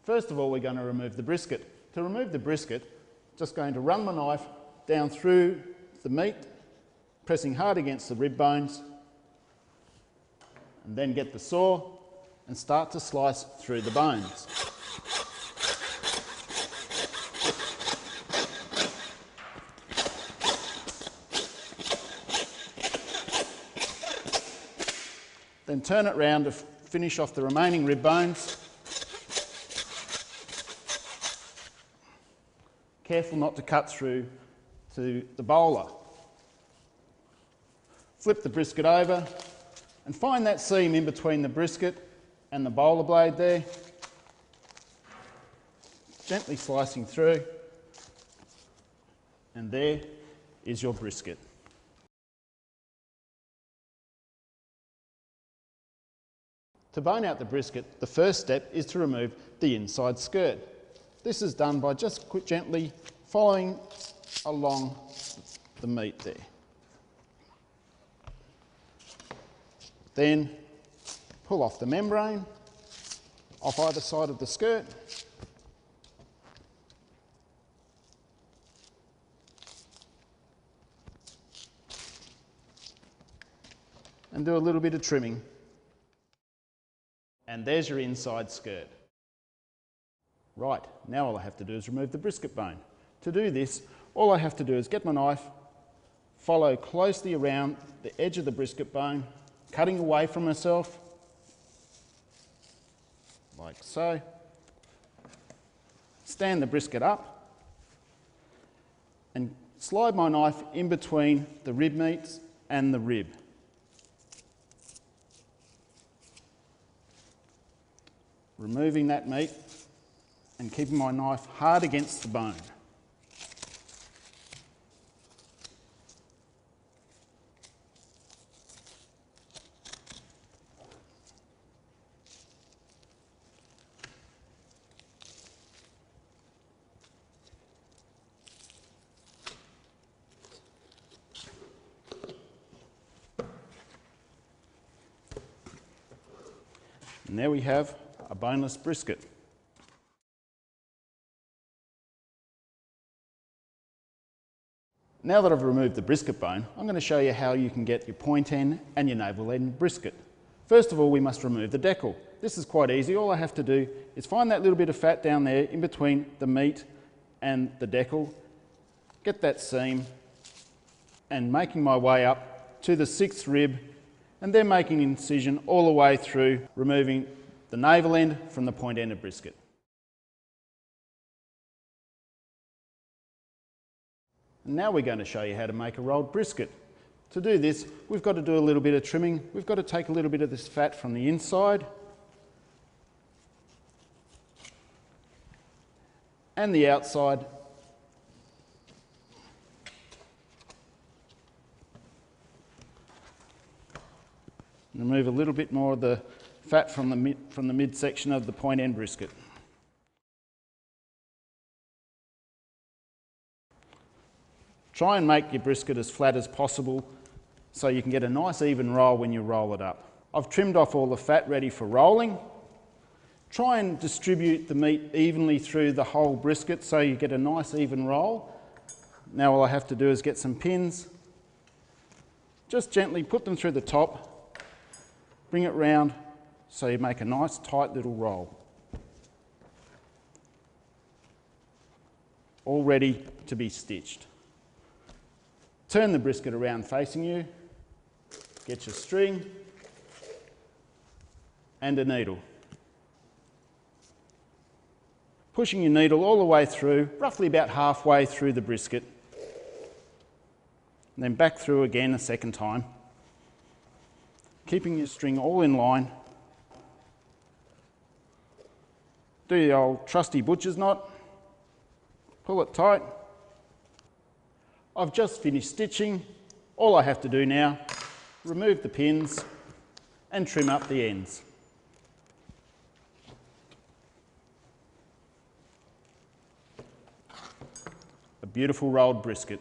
First of all, we're going to remove the brisket. To remove the brisket, just going to run my knife down through the meat, pressing hard against the rib bones, and then get the saw and start to slice through the bones. Then turn it round to finish off the remaining rib bones. Careful not to cut through to the bowler. Flip the brisket over and find that seam in between the brisket and the bowler blade there. Gently slicing through, and there is your brisket. To bone out the brisket, the first step is to remove the inside skirt. This is done by just gently following along the meat there. Then pull off the membrane off either side of the skirt. And do a little bit of trimming. And there's your inside skirt. Right, now all I have to do is remove the brisket bone. To do this, all I have to do is get my knife, follow closely around the edge of the brisket bone, cutting away from myself, like so. Stand the brisket up and slide my knife in between the rib meats and the rib. Removing that meat and keeping my knife hard against the bone. And there we have a boneless brisket. Now that I've removed the brisket bone, I'm going to show you how you can get your point end and your navel end brisket. First of all, we must remove the decal. This is quite easy. All I have to do is find that little bit of fat down there in between the meat and the decal, get that seam, and making my way up to the 6th rib, and then making an incision all the way through, removing the navel end from the point end of brisket. And now we're going to show you how to make a rolled brisket. To do this, we've got to do a little bit of trimming. We've got to take a little bit of this fat from the inside and the outside. Remove a little bit more of the fat from the midsection of the point end brisket. Try and make your brisket as flat as possible so you can get a nice even roll when you roll it up. I've trimmed off all the fat ready for rolling. Try and distribute the meat evenly through the whole brisket so you get a nice even roll. Now all I have to do is get some pins. Just gently put them through the top, bring it round so you make a nice tight little roll. All ready to be stitched. Turn the brisket around facing you, get your string and a needle. Pushing your needle all the way through, roughly about halfway through the brisket, and then back through again a second time, keeping your string all in line. Do the old trusty butcher's knot, pull it tight. I've just finished stitching. All I have to do now, remove the pins and trim up the ends. A beautiful rolled brisket.